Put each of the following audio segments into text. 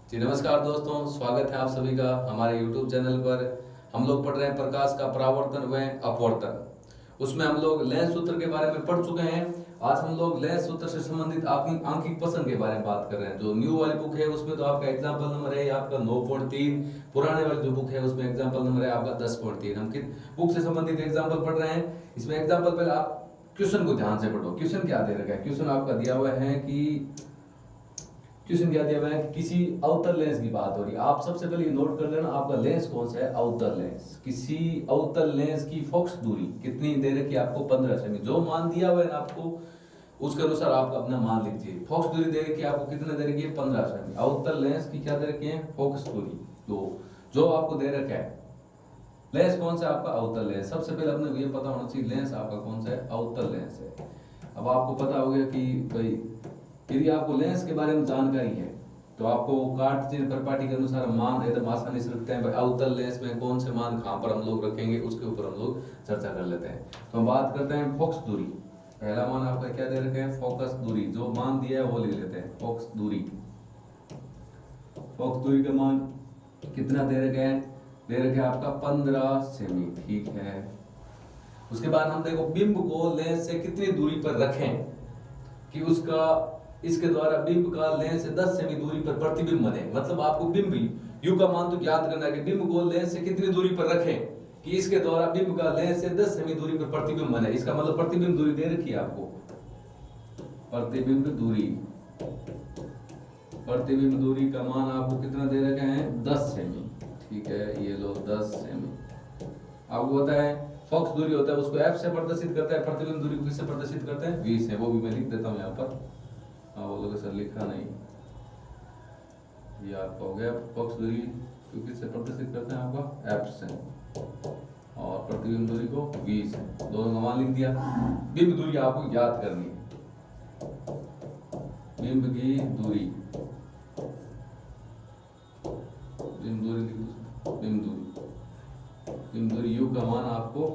जी नमस्कार दोस्तों, स्वागत है आप सभी का हमारे YouTube चैनल पर। हम लोग पढ़ रहे हैं प्रकाश का परावर्तन व अपवर्तन। उसमें हम लोग लेंस सूत्र के बारे में पढ़ चुके हैं। आज हम लोग लेंस सूत्र से संबंधित आपकी आंखिक पसंद के बारे में बात कर रहे हैं। जो न्यू वाली बुक है उसमें तो आपका एग्जाम्पल नंबर है आपका 9.3। पुराने वाली जो बुक है उसमें एग्जाम्पल नंबर है आपका 10.3। हम किस बुक से संबंधित एग्जाम्पल पढ़ रहे हैं। इसमें एग्जाम्पल पहले आप क्वेश्चन को ध्यान से पढ़ो। क्वेश्चन क्या दे रखा है? क्वेश्चन आपका दिया हुआ है कि क्वेश्चन क्या दिया हुआ है कि किसी अवतल लेंस की बात हो रही है। आप सबसे पहले नोट कर लेना आपका लेंस कौन सा है, अवतल लेंस। किसी अवतल लेंस की फोकस दूरी कितनी दे रखी है आपको? 15 सेमी। जो मान दिया हुआ है ना आपको उसके अनुसार आप अपना मान लीजिए। फोकस दूरी दे रखी है आपको, कितने दे रखी है? 15 सेमी। अवतल लेंस की क्या दे रखी है? फोकस दूरी। तो जो आपको दे रखा है लेंस कौन सा आपका? अवतल लेंस। सबसे पहले अपने ये पता होना चाहिए लेंस आपका कौन सा है? अवतल लेंस है। अब आपको पता हो गया कि भाई यदि आपको लेंस के बारे में जानकारी है तो आपको कार्टेशियन परिपाटी के अनुसार मान एकदम आसानी से रखते हैं। भाई अवतल लेंस में कौन से मान कहाँ पर हम लोग रखेंगे उसके ऊपर हम लोग चर्चा कर लेते हैं। तो हम बात करते हैं फोकस दूरी। पहला मान आपका क्या दे रखे हैं? फोकस दूरी। जो मान दिया है वो ले लेते हैं। फोकस दूरी, फोकस दूरी का मान कितना दे रखे हैं? दे रखे आपका 15 सेमी। ठीक है। उसके बाद हम देखो बिंब को लेंस से कितनी दूरी पर रखें कि उसका इसके द्वारा बिंब का लेंस से 10 सेमी दूरी पर प्रतिबिंब बने। मतलब आपको बिंब यू का मान तो ज्ञात करना है कि बिंब को लेंस से कितनी दूरी पर रखें कि इसके द्वारा बिंब का लेंस से 10 सेमी दूरी पर प्रतिबिंब बने। इसका मतलब प्रतिबिंब दूरी दे रखी है आपको। प्रतिबिंब दूरी, प्रतिबिंब दूरी का मान आपको कितना दे रखे हैं? 10 सेमी। ठीक है, ये लो 10 सेमी। आपको पता है फोकस दूरी होता है उसको एफ से प्रदर्शित करता है, प्रतिबिंब दूरी को किससे प्रदर्शित करते हैं? वी से। वो भी मैं लिख देता हूँ यहाँ पर। हाँ बोलोगे सर लिखा नहीं, ये आपका हो गया फोकस दूरी को किससे प्रदर्शित करते हैं? आपका एफ से। और प्रतिबिंब दूरी को वी से। दोनों का मान लिख दिया। बिंब दूरी आपको याद करनी है। बिंब की दूरी, बिंब दूरी लिख दो। बिंब दूरी, बिंब दूरी यू का मान आपको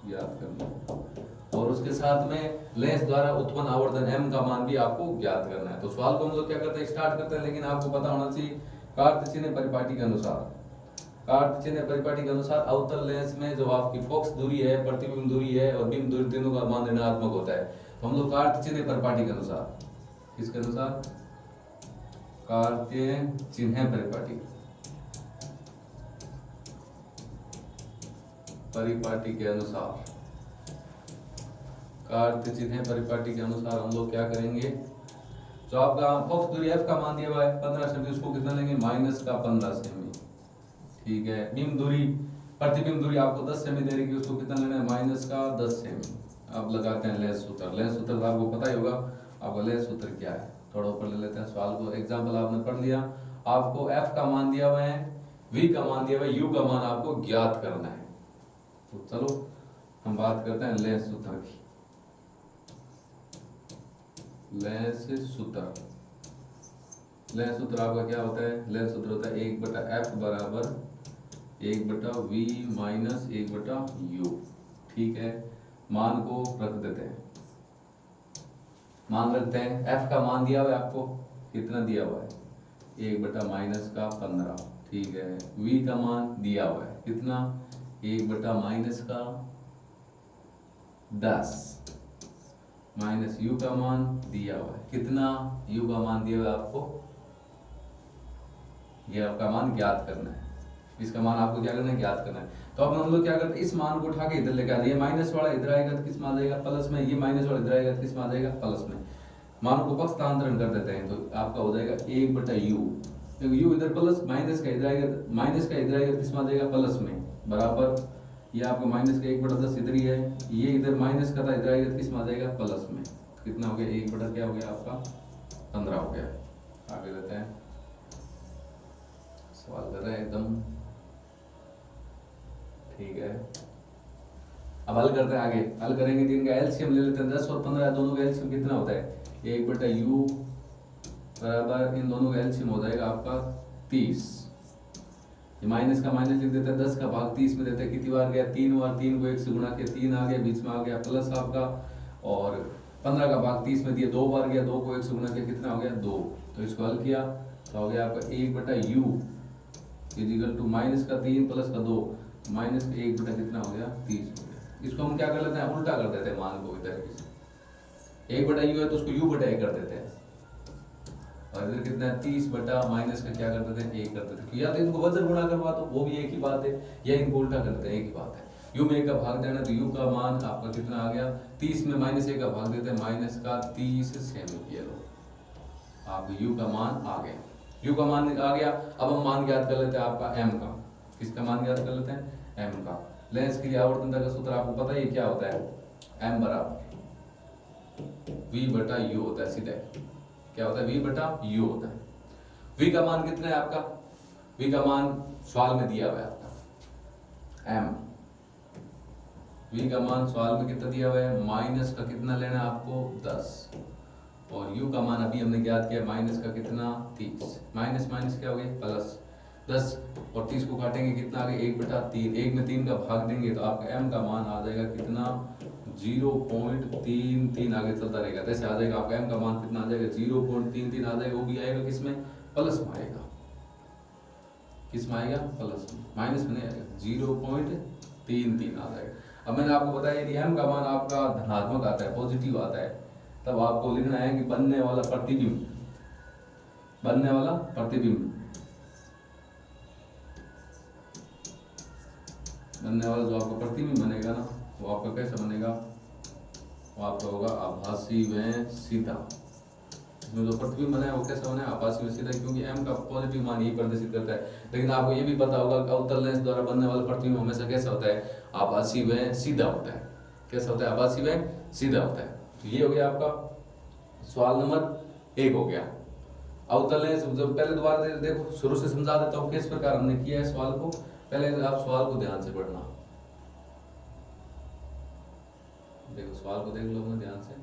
याद करना है। और उसके साथ में लेंस द्वारा उत्पन्न आवर्धन m का मान भी आपको ज्ञात करना है। तो सवाल को हम लोग क्या करते हैं? स्टार्ट करते हैं। लेकिन आपको पता होना चाहिए कार्तेशियन परिपाटी के अनुसार, कार्तेशियन परिपाटी के अनुसार अवतल लेंस में जो आपकी फोकस दूरी है, प्रतिबिंब दूरी है और बिंब दूरी तीनों का मान ऋणात्मक होता है। तो हम लोग कार्तेशियन परिपाटी के अनुसार, किसके अनुसार? कार्तेशियन परिपाटी, परिपाटी के अनुसार, कार्तेशियन परिपाटी के अनुसार हम लोग क्या करेंगे? जो आपका फोकस दूरी f का मान दिया हुआ है 15 सेमी, उसको कितना लेंगे? माइनस का 15 सेमी। ठीक है। बिंब दूरी, प्रतिबिंब दूरी आपको 10 सेमी दे रही है, उसको कितना लेना है? माइनस का 10 सेमी। अब लगाते हैं लेंस सूत्र। लेंस सूत्र तो आपको पता ही होगा। आपका लेंस सूत्र क्या है? थोड़ा ऊपर ले लेते हैं सवाल को। एग्जाम्पल आपने पढ़ लिया। आपको f का मान दिया हुआ है, v का मान दिया हुआ है, u का मान आपको ज्ञात करना है। तो चलो हम बात करते हैं लेंस सूत्र की। लेंस सूत्र, लेंस सूत्र आपका क्या होता है? लेंस सूत्र होता है 1/f बराबर 1/v माइनस 1/u। ठीक है। मान को रख देते हैं, मान रखते हैं। f का मान दिया हुआ है आपको, कितना दिया हुआ है? 1/माइनस का 15। ठीक है। v का मान दिया हुआ है कितना? 1/माइनस का 10 माइनस u का मान दिया हुआ है कितना? u का मान दिया हुआ है आपको, ये आपका मान ज्ञात करना है। इसका मान आपको क्या करना है? ज्ञात करना है। तो अब हम लोग क्या करते हैं? इस मान को उठा के इधर लेकर आते हैं। ये माइनस वाला इधर आएगा तो किस में आ जाएगा? प्लस में। ये माइनस वाला इधर आएगा तो किस में आ जाएगा? प्लस में। मान को पक्षांतरण कर देते हैं तो आपका हो जाएगा 1/u। क्योंकि u इधर प्लस, माइनस का इधर आएगा, माइनस का इधर आएगा तो किस में आ जाएगा? प्लस में। बराबर ये आपका माइनस का 1/10 इधर ही है, ये इधर माइनस का था इधर आएगा तो किस में आ जाएगा? प्लस में। कितना हो गया? 1 क्या हो गया आपका? 15 हो गया। आगे लेते हैं। सवाल कर रहे हैं एकदम ठीक है। अब हल करते हैं। आगे हल करेंगे तो इनका एलसीएम ले लेते हैं। 10 और 15 दोनों का एलसीएम कितना होता है? 1/u बराबर इन दोनों का एलसीएम हो जाएगा आपका 30। ये माइनस का माइनस लिख देते हैं, 10 का भाग 30 में देते हैं। कितनी बार गया? 3 बार। 3 को 1 से गुणा किया, 3 आ गया, बीच में आ गया प्लस आपका। और 15 का भाग 30 में दिया, 2 बार गया, 2 को 1 से गुणा किया, कितना हो गया? 2। तो इसको हल किया तो हो गया आपका 1/u इजिकल टू माइनस का 3 प्लस का 2, माइनस का 1 कितना हो गया 30 हो गया। इसको हम क्या कर लेते हैं, उल्टा कर देते हैं मान को इधर से, 1/u है तो उसको u/a कर देते हैं, और इधर कितना है 30 बटा माइनस का क्या कर देते हैं 1 कर देते हैं। या तो इनको वजन गुणा करवा दो, वो भी एक ही बात है, या इनको उल्टा कर देते हैं, एक ही बात है। u में 1 का भाग देना तो u का मान आपका कितना आ गया 30 में -1 का भाग देते हैं, माइनस का 30 सेमी। ये लो आपको u का मान आ गया, u का मान आ गया। अब हम मान ज्ञात कर लेते हैं आपका m का। किसका मान ज्ञात कर लेते हैं, m का। लेंस के लिए आवर्तनता का सूत्र आपको पता ही क्या होता है, m बराबर v/u होता है, सीधे क्या होता है v/u होता है। v का मान कितना है आपका, v का मान सवाल में दिया हुआ है आपका m, v का मान सवाल में कितना दिया हुआ है, माइनस का कितना लेना है आपको 10, और u का मान अभी हमने ज्ञात किया माइनस का कितना 30, माइनस माइनस क्या हो गया प्लस 10, और 30 को काटेंगे कितना आ गया 1/3, 1 में 3 का भाग देंगे तो आपका m का मान आ जाएगा कितना 0.33 आगे चलता रहेगा, जैसे आ जाएगा आपका m का मान कितना आ जाएगा 0.33 आ जाएगा। वो भी आएगा किसमें, प्लस में आएगा, किस में आएगा प्लस में, माइनस में नहीं आएगा, 0.33 आ जाएगा। अब मैंने आपको बताया यदि m का मान आपका धनात्मक आता है, पॉजिटिव आता है, तब आपको लिखना है कि बनने वाला प्रतिबिंब, बनने वाला प्रतिबिंब, बनने वाला जो आपका प्रतिबिंब बनेगा ना वो आपका कैसा बनेगा, वो आपका होगा आभासी व सीधा। इसमें जो प्रतिबिंब बना है वो कैसा बना है, आभासी व सीधा, क्योंकि m का पॉजिटिव मान ही प्रदर्शित करता है। लेकिन आपको ये भी पता होगा कि अवतल लेंस द्वारा बनने वाला प्रतिबिंब हमेशा कैसा होता है, आभासी व सीधा होता है। कैसा होता है, आभासी व सीधा होता है। तो ये हो गया आपका सवाल नंबर 1 हो गया। अवतल लेंस जब पहले दोबारा देखो शुरू से समझा देता हूँ किस प्रकार हमने किया है सवाल को, पहले आप सवाल को ध्यान से पढ़ना, देखो सवाल को देख लो अपने ध्यान से।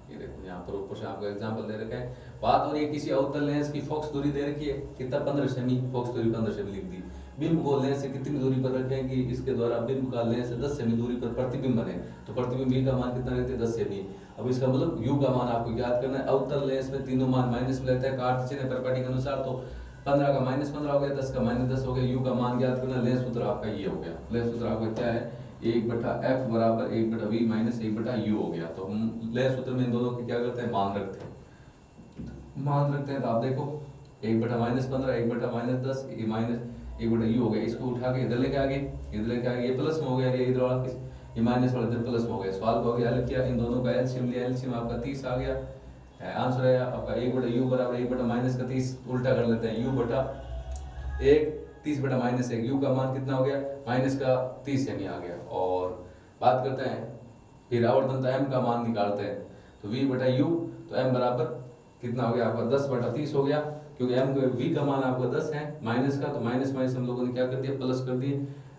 ये देखो यहाँ पर ऊपर से आपको एग्जांपल दे रखा है, बात हो रही है किसी अवतल लेंस की फोकस दूरी दे रखी है कितना 15 सेमी, फोकस दूरी 15 सेमी लिख दी। बिंब को लेंस से कितनी दूरी पर रखें कि इसके द्वारा बिंब का लेंस से 10 सेमी दूरी पर प्रतिबिंब बने, तो प्रतिबिंब b का मान कितना रहता है 10 सेमी। अब इसका मतलब u का मान आपको याद करना है। अवतल लेंस में तीनों मान माइनस में लेते हैं, काट चिन्ह प्रॉपर्टी के अनुसार, तो 15 का -15 हो गया, 10 का -10 हो गया। u का मान ज्ञात करना, लेंस सूत्र आपका ये हो गया। लेंस सूत्र आपका क्या है, 1/f बराबर 1/v माइनस 1/u हो गया। तो हम लेंस सूत्र में इन दोनों के क्या करते हैं, मान रखते हैं, मान रखते हैं। तो आप देखो 1/-15 1/-10 ये माइनस 1/u हो गया, इसको उठा के इधर लेके आ गए, इधर लेके आ गए, ये प्लस में हो गया, ये इधर वाला ये माइनस वाला इधर प्लस में हो गया। सवाल को हल किया, इन दोनों का एलसीएम लिया, एलसीएम आपका 30 आ गया। आंसर है आपका 1/u बराबर 1/-30, उल्टा कर लेते हैं, u/1 30/-1, u का मान कितना हो गया माइनस का 30 सेमी आ गया। और बात करते हैं फिर आवर्तनता m का मान निकालते हैं, तो v/u, तो m बराबर कितना हो गया आपका 10/30 हो गया, क्योंकि m v का मान आपका 10 है, माइनस का, तो माइनस माइनस हम लोगों ने क्या कर दिया प्लस कर दिए,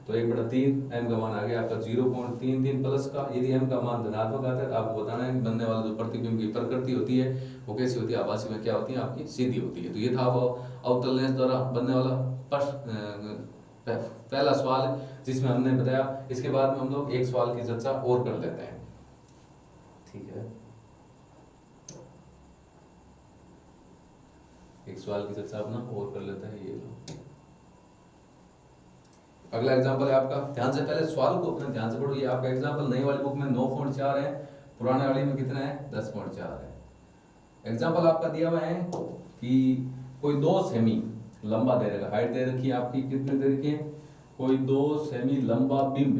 तो 1/3 m का मान आ गया आपका 0.33 प्लस का। यदि m का मान धनात्मक आता है तो आपको बताना है कि बनने वाला जो प्रतिबिंब की प्रकृति होती है वो कैसी होती है, आभासी में क्या होती है आपकी सीधी होती है। तो ये था वो अवतल लेंस द्वारा बनने वाला पहला सवाल जिसमें हमने बताया। इसके बाद में हम लोग एक सवाल की चर्चा और कर लेते हैं, ठीक है। एक सवाल की चर्चा अपना और कर लेते हैं, ये लो अगला एग्जांपल है आपका। ध्यान से पहले सवाल को अपने ध्यान से पढ़ो। ये आपका एग्जांपल नई वाली बुक में 9.4 है, पुराने वाली में कितना है 10.4 है। एग्जांपल आपका दिया हुआ है कि कोई 2 सेमी लंबा दे रखा, हाइट दे रखी है आपकी, कितने दे रखी है, कोई 2 सेमी लंबा बिंब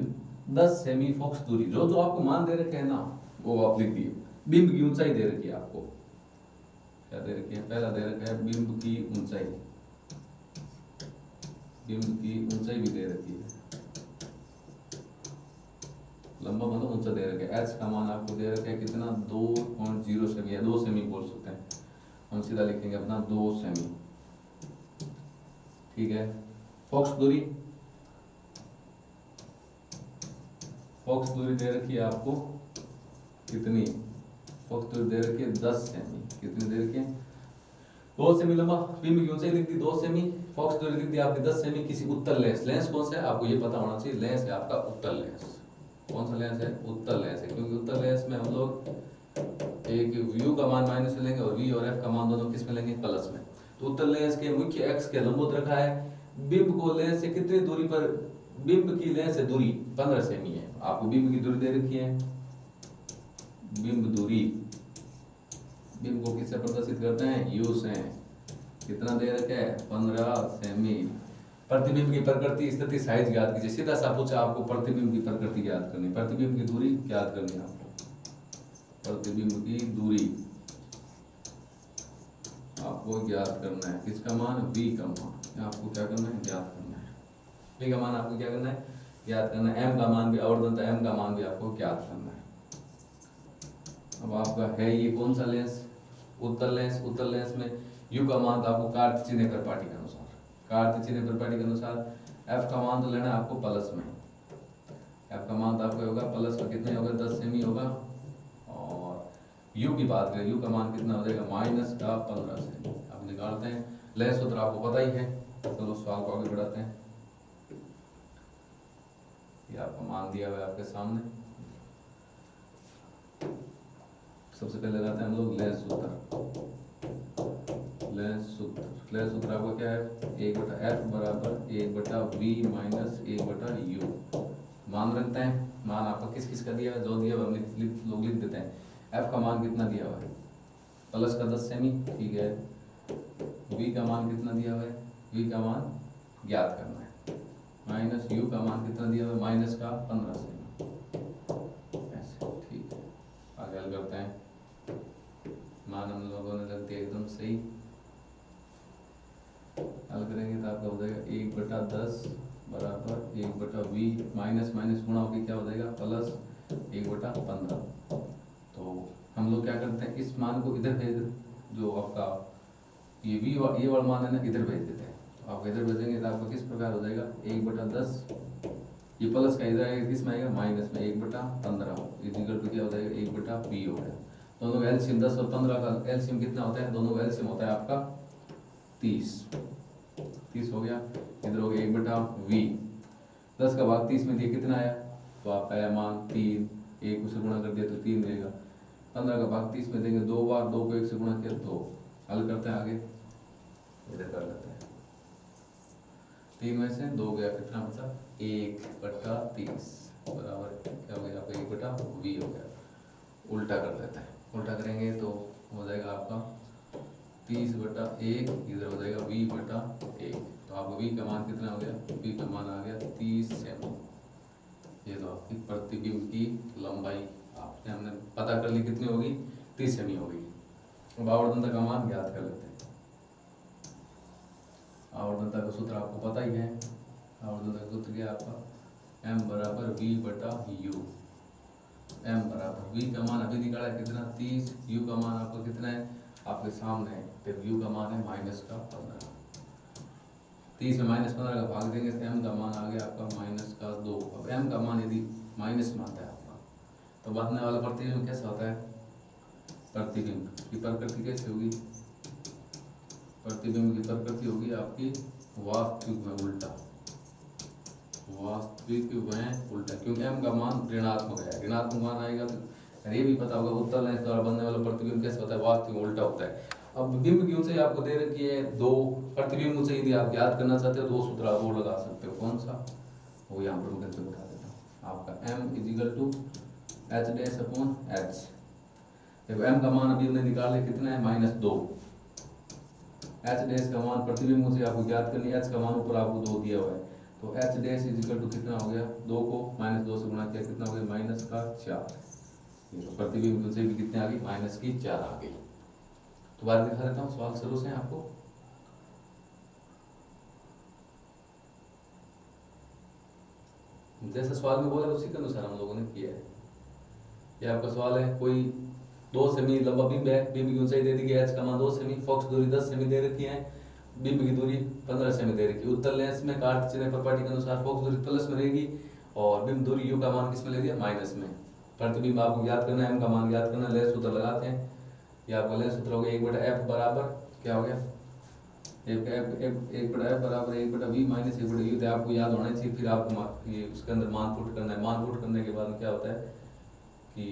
10 सेमी फोकस दूरी, जो जो आपको मान दे रखे है ना वो आप लिख दिए। बिंब की ऊंचाई दे रखी है आपको, क्या दे रखी है, पहला दे रखा है बिंब की ऊंचाई, बिंब की ऊंचाई भी दे रखी है, लंबा मतलब ऊंचा दे रखा है। h का मान आपको दे रखा है कितना 2.0 सेमी या 2 सेमी बोल सकते हैं, हम सीधा लिखेंगे अपना 2 सेमी, ठीक है। फोकस दूरी, फोकस दूरी दे रखी है आपको कितनी, फोकस दूरी दे रखी है 10 सेमी, कितनी दे रखी है 2 सेमी लंबा, बिंब की ऊंचाई लिख दी 2 सेमी, फोकस दूरी लिख दी आपकी 10 सेमी। किसी उत्तल लेंस, लेंस कौन सा है आपको ये पता होना चाहिए, लेंस है आपका उत्तल लेंस, कौन सा लेंस है? उत्तल लेंस है, क्योंकि उत्तल लेंस में हम लोग एक व्यू का मान माइनस में लेंगे और वी और एफ का मान दोनों किस में लेंगे? प्लस में। तो उत्तल लेंस के मुख्य एक्स के लंबवत रखा है। बिंब को लेंस से कितनी दूरी पर, बिंब की लेंस से दूरी 15 सेमी है। आपको बिंब की दूरी दे रखी है, बिंब दूरी, बिंब को किससे प्रदर्शित करते हैं? यू से। कितना दे रखा है? 15 सेमी। प्रतिबिंब की प्रकृति, स्थिति, साइज ज्ञात कीजिए। सीधा सा पूछा आपको प्रतिबिंब की प्रकृति ज्ञात करनी, प्रतिबिंब की दूरी ज्ञात करनी है आपको। प्रतिबिंब की दूरी आपको ज्ञात करना है। किसका मान? v का मान आपको क्या करना है? ज्ञात करना है। v का मान आपको क्या करना है? ज्ञात करना है। m का मान भी, आवर्धनता m का मान भी आपको ज्ञात करना है। अब आपका है ये कौन सा लेंस? उत्तल लेंस। उत्तल लेंस में u का मान तो आपको कार्तीय चिन्ह परिपाटी के अनुसार, कार्तीय चिन्ह परिपाटी के अनुसार f का मान तो लेना है आपको प्लस में। f का मान तो आपको होगा प्लस में, कितने होगा? 10 सेमी होगा। और u की बात करें, u का मान कितना हो जाएगा? माइनस का 15 सेमी। अब निकालते हैं। लेंस सूत्र आपको पता ही है, चलो सवाल को आगे बढ़ाते हैं। ये आपका मान दिया हुआ है आपके सामने। सबसे पहले लगाते हैं हम लोग लेंस सूत्र। लेंस सूत्र, लेंस सूत्र आपका क्या है? 1/f बराबर 1/v माइनस 1/u। मान रखते हैं। मान आपका किस किस का दिया है? जो दिया हुआ हम लोग लिख देते हैं। f का मान कितना दिया हुआ है? प्लस का 10 सेमी, ठीक है। v का मान कितना दिया हुआ है? v का मान ज्ञात करना है। माइनस u का मान कितना दिया हुआ है? माइनस का 15 सेमी, ऐसे, ठीक है। आगे हल करते हैं। मान हम लोगों ने रख दिया एकदम सही। हल करेंगे तो आपका हो जाएगा 1/10 बराबर 1/v माइनस माइनस गुणा होकर क्या हो जाएगा? प्लस 1/15। तो हम लोग क्या करते हैं? इस मान को इधर भेज, जो आपका ये v ये वाला मान है ना, इधर भेज देते हैं। तो आप इधर भेजेंगे तो आपका किस प्रकार हो जाएगा? 1/10, ये प्लस का इधर आएगा, किस में आएगा? माइनस में। 1/15 इक्वल टू क्या हो जाएगा? 1/v हो गया। दोनों का एलसीएम 10 और 15 का एलसीएम कितना होता है? दोनों का एलसीएम होता है आपका 30 हो गया। इधर हो गया 1/v, 10 का भाग 30 में दिया, कितना आया? तो आपका आया मान 3, 1 उसे गुणा कर दिया तो 3 देगा। 15 का भाग 30 में देंगे 2 बार, 2 को 1 से गुणा किया 2। हल करते हैं आगे, इधर कर लेते हैं। 3 में से 2 गया, कितना बचा? 1/30 बराबर क्या हो गया? आपका 1/v हो गया। उल्टा कर लेते हैं। उल्टा करेंगे तो हो जाएगा आपका 30/1, इधर हो जाएगा v/1। तो आपको v का मान कितना हो गया? v का मान आ गया 30 सेमी। ये तो आपकी प्रतिबिंब की लंबाई आपने हमने पता कर ली, कितनी होगी? 30 सेमी होगी। अब आवर्धनता का मान ज्ञात कर लेते हैं। आवर्धनता का सूत्र आपको पता ही है। आवर्धनता का सूत्र क्या आपका? m बराबर v/u। m बराबर v का मान अभी निकाला है कितना? 30। u का मान आपका कितना है? आपके सामने है। तो u का मान है माइनस का 15। 30 में माइनस 15 का भाग देंगे तो m का मान आ गया आपका माइनस का 2। अब m का मान यदि माइनस में आता है आपका, तो बांधने वाला प्रतिबिंब कैसा होता है? प्रतिबिंब की प्रकृति कैसे होगी? प्रतिबिंब की प्रकृति होगी आपकी वास्तविक में उल्टा, वास्तविक में उल्टा, क्योंकि m का मान ऋणात्मक है। ऋणात्मक मान आएगा तो ये भी पता होगा उत्तल लेंस द्वारा बनने वाला प्रतिबिंब कैसे होता है? वास्तविक उल्टा होता है। अब बिंब की ऊंचाई आपको दे रखी है 2, प्रतिबिंब ऊंचाई यदि आप ज्ञात करना चाहते हो 2 सूत्र आप वो लगा सकते हो। कौन सा? वो यहाँ पर मैं करके बता देता हूँ आपका m = h/h। देखो m का मान अभी हमने निकाले, कितना है? -2। h' का मान प्रतिबिंब ऊंचाई आपको ज्ञात करनी है। h का मान ऊपर आपको 2 दिया हुआ है, तो h' कितना हो गया? 2 को -2 से गुणा किया, कितना हो गया? -4। ये तो प्रतिबिंब ऊंचाई भी कितने आ गई? -4 आ गई। दोबारा दिखा देता हूँ, सवाल शुरू से आपको। जैसा सवाल में बोला उसी के अनुसार हम लोगों ने किया है। ये आपका सवाल है, कोई 2 सेमी लंबा बिंब है, बिंब की ऊंचाई दे दी गई h का मान 2 सेमी, फोकस दूरी 10 सेमी दे रखी है, बिंब की दूरी 15 सेमी दे रखी है। उत्तल लेंस में कार्तीय चिन्ह परिपाटी के अनुसार फोकस दूरी प्लस में रहेगी और बिंब दूरी u का मान किस में ले दिया? माइनस में। प्रतिबिंब आपको ज्ञात करना है, m का मान ज्ञात करना है। लेंस सूत्र लगाते हैं। ये आपका लेंस सूत्र हो गया 1/f बराबर क्या हो गया? एक बटा एफ बराबर 1/v माइनस 1/u होता है। आपको याद होना चाहिए। फिर आपको ये उसके अंदर मान पुट करना है। मान पुट करने के बाद में क्या होता है कि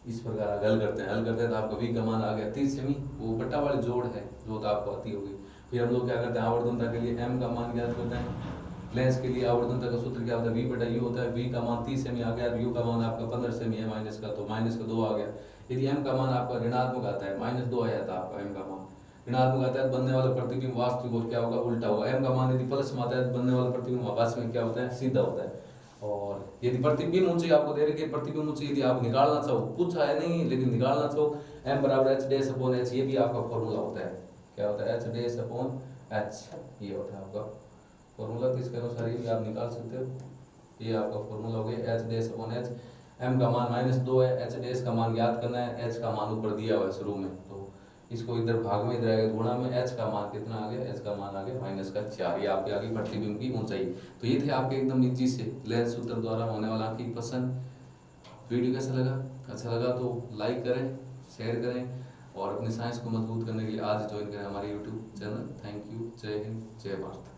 इस प्रकार हल करते हैं तो आपका v का मान आ गया 30 सेमी। वो बट्टा वाली जोड़ है जो तो आपको आती होगी। फिर हम लोग क्या करते हैं, आवर्तनता के लिए m का मान ज्ञात करते हैं। लेंस के लिए आवर्तनता का सूत्र क्या होता है, v/u होता है। v का मान 30 सेमी आ गया, u का मान आपका 15 सेमी है माइनस का, तो माइनस का 2 आ गया। यदि m का मान आपका ऋणात्मक आता है, -2 आ जाता है आपका m का मान। ऋणात्मक आता है बनने वाला प्रतिबिंब वास्तविक और क्या होगा, उल्टा होगा। m का मान यदि प्लस में आता है बनने वाला प्रतिबिंब वास्तविक में क्या होता है, सीधा होता है। और यदि प्रतिबिंब ऊंचाई आपको दे रखी है, प्रतिबिंब ऊंचाई यदि आप निकालना चाहो, पूछा है नहीं लेकिन निकालना चाहो, m बराबर h डैश अपॉन h, ये भी आपका फॉर्मूला होता है। क्या होता है, h डैश अपॉन h, ये होता है आपका फॉर्मूला। तो इसके अनुसार ये भी आप निकाल सकते हो। ये आपका फॉर्मूला हो गया h dash upon h। m का मान -2 है, h डैश का मान ज्ञात करना है। h का मान ऊपर दिया हुआ है शुरू में, तो इसको इधर भाग में इधर आएगा गुणा में, h का मान कितना आ गया, h का मान आ गया -4। ये आपके आगे प्रतिबिंब की ऊंचाई। तो ये थे आपके एकदम निजी से लेंस सूत्र द्वारा होने वाला आपकी प्रश्न। वीडियो कैसा लगा? अच्छा लगा तो लाइक करें, शेयर करें और अपनी साइंस को मजबूत करने के लिए आज ज्वाइन करें हमारे यूट्यूब चैनल। Thank you. जय हिंद, जय भारत।